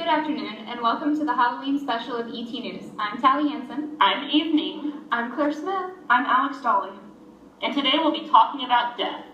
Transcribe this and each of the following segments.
Good afternoon, and welcome to the Halloween special of ET News. I'm Tally Hansen. I'm Evening. I'm Claire Smith. I'm Alex Dolly. And today we'll be talking about death.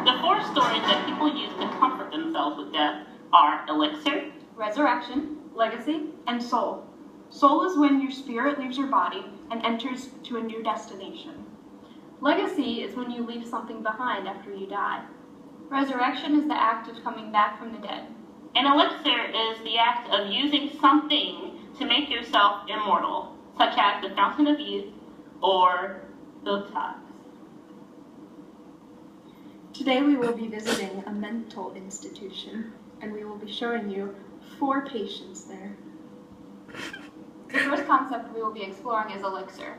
The four stories that people use to comfort themselves with death are elixir, resurrection, legacy, and soul. Soul is when your spirit leaves your body and enters to a new destination. Legacy is when you leave something behind after you die. Resurrection is the act of coming back from the dead. And elixir is the act of using something to make yourself immortal, such as the Fountain of Youth or Botox. Today we will be visiting a mental institution, and we will be showing you 4 patients there. The first concept we will be exploring is elixir.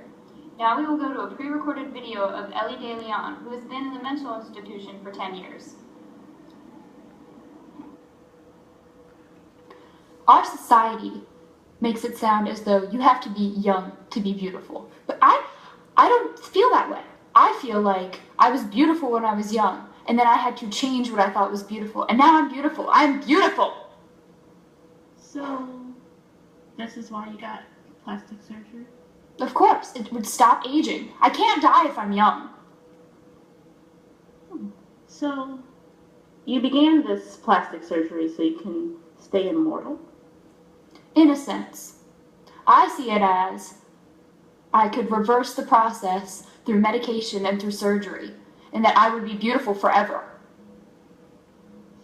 Now we will go to a pre-recorded video of Ellie De Leon, who has been in the mental institution for 10 years. Our society makes it sound as though you have to be young to be beautiful. But I don't feel that way. I feel like I was beautiful when I was young, and then I had to change what I thought was beautiful, and now I'm beautiful. I'm beautiful! So, this is why you got plastic surgery? Of course, it would stop aging. I can't die if I'm young. So, you began this plastic surgery so you can stay immortal? In a sense. I see it as I could reverse the process through medication and through surgery, and that I would be beautiful forever.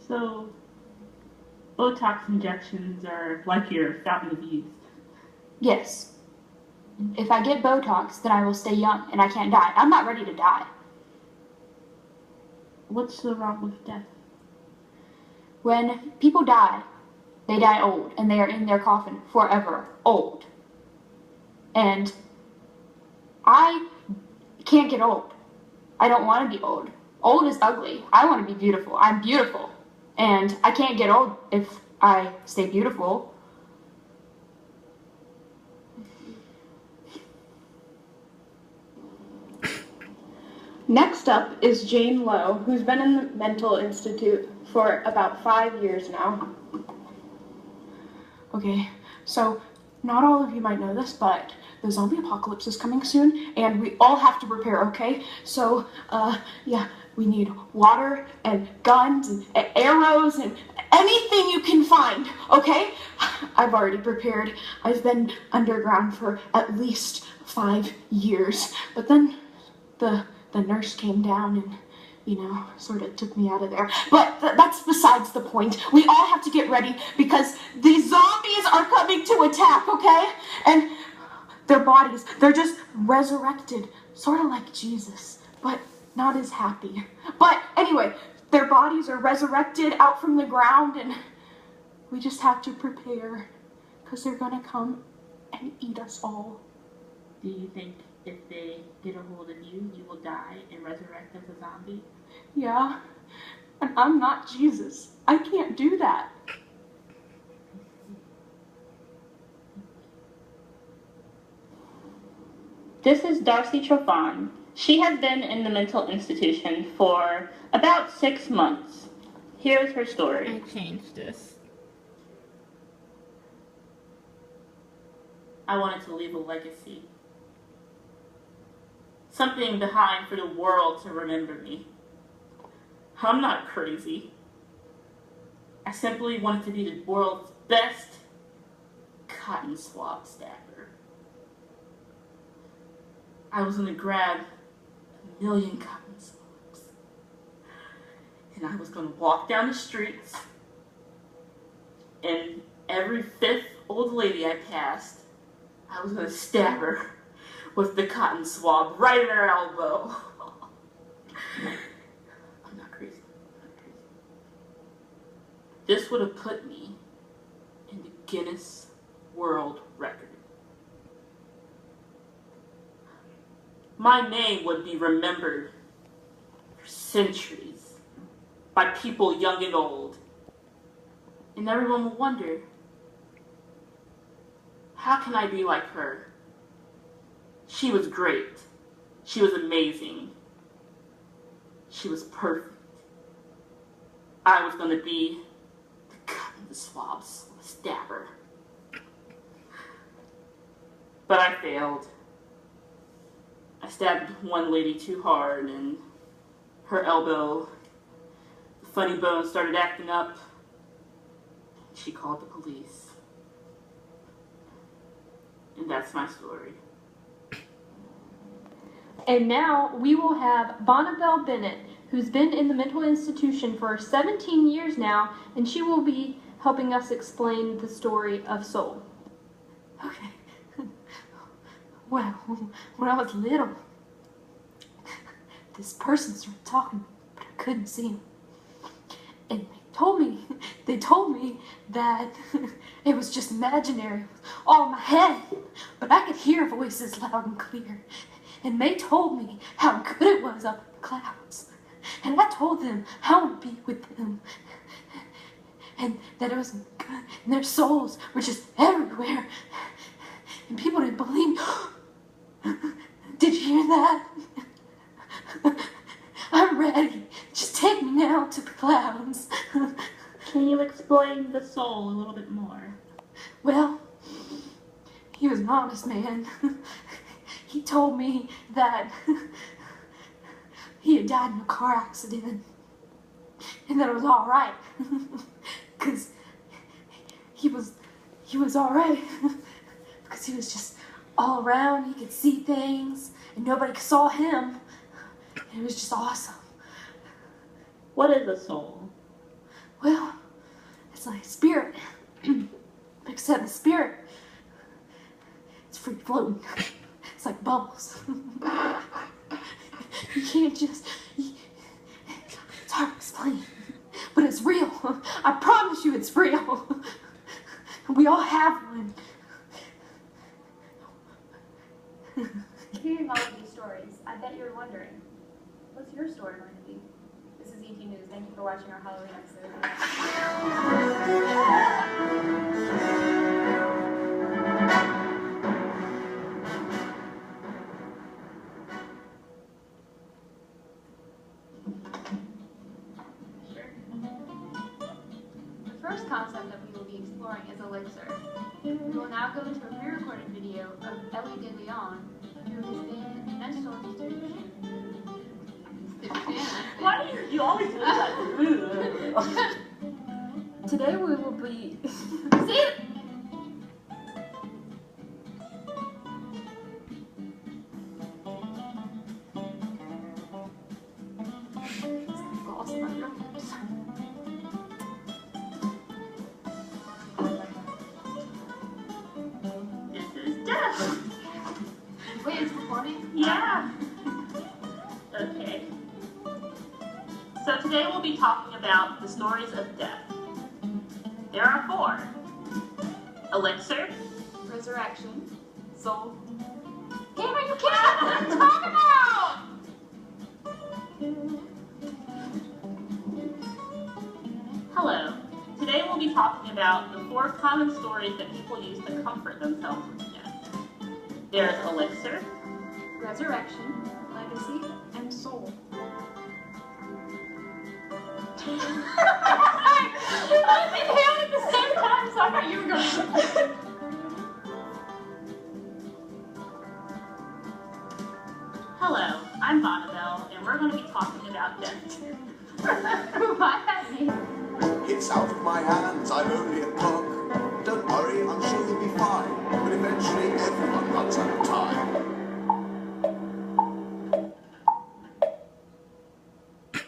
So, Botox injections are like your Fountain of Youth? Yes. If I get Botox, then I will stay young, and I can't die. I'm not ready to die. What's so wrong with death? When people die, they die old, and they are in their coffin forever old. And I can't get old. I don't want to be old. Old is ugly. I want to be beautiful. I'm beautiful. And I can't get old if I stay beautiful. Next up is Jane Lowe, who's been in the mental institute for about 5 years now. Okay, so not all of you might know this, but the zombie apocalypse is coming soon, and we all have to prepare, okay? So, yeah, we need water and guns and arrows and anything you can find, okay? I've already prepared. I've been underground for at least 5 years, but then the nurse came down and, sort of took me out of there. But that's besides the point. We all have to get ready because these zombies are coming to attack, okay? And their bodies, they're just resurrected, sort of like Jesus, but not as happy. But anyway, their bodies are resurrected out from the ground, and we just have to prepare because they're gonna come and eat us all. Do you think if they get a hold of you, you will die and resurrect as a zombie? Yeah, and I'm not Jesus. I can't do that. This is Darcy Trofan. She has been in the mental institution for about 6 months. Here's her story. I changed this. I wanted to leave a legacy. Something behind for the world to remember me. I'm not crazy. I simply wanted to be the world's best cotton swab stabber. I was going to grab 1 million cotton swabs, and I was going to walk down the streets, and every 5th old lady I passed, I was going to stab her with the cotton swab right in her elbow. I'm not crazy. This would have put me in the Guinness World Record. My name would be remembered for centuries by people young and old. And everyone will wonder, how can I be like her? She was great. She was amazing. She was perfect. I was going to be the cut in the swabs, the stabber. But I failed. I stabbed one lady too hard, and her elbow, the funny bone, started acting up. She called the police. And that's my story. And now we will have Bonnabelle Bennett, who's been in the mental institution for 17 years now, and she will be helping us explain the story of Soul. Okay. Well, when I was little, this person started talking, but I couldn't see him. And they told me that it was just imaginary, it was all in my head, but I could hear voices loud and clear. And they told me how good it was up in the clouds. And I told them I would be with them. And that it was good, and their souls were just everywhere. And people didn't believe me. Did you hear that? I'm ready. Just take me now to the clouds. Can you explain the soul a little bit more? Well, he was an honest man. He told me that he had died in a car accident and that it was all right. Because he was all right. Because he was just all around. He could see things and nobody saw him. And it was just awesome. What is a soul? Well, it's like a spirit. Except the spirit, it's free floating. It's like bubbles. You can't just... It's hard to explain. But it's real. I promise you it's real. We all have one. Hearing all of these stories, I bet you're wondering, what's your story going to be? This is ET News. Thank you for watching our Halloween episode. The first concept that we will be exploring is Elixir. We will now go into a pre-recorded video of Ellie De Leon, who has been in the mental institution. Why do you always do that? Today we will be... See? Gloss on my lips. This is death. Wait, it's recording? Yeah. Okay. So today we'll be talking about the stories of death. There are 4. Elixir. Resurrection. Soul. Damn it, you can't stop what I'm talking about! Hello. Today we'll be talking about the 4 common stories that people use to comfort themselves with death. There's Elixir. Resurrection. Legacy. And soul. I inhaled at the same time, so I thought you were going to. Hello, I'm Bonnabelle, and we're going to be talking about death. Why that name? It's out of my hands, I'm only a clock. Don't worry, I'm sure you'll be fine. But eventually everyone runs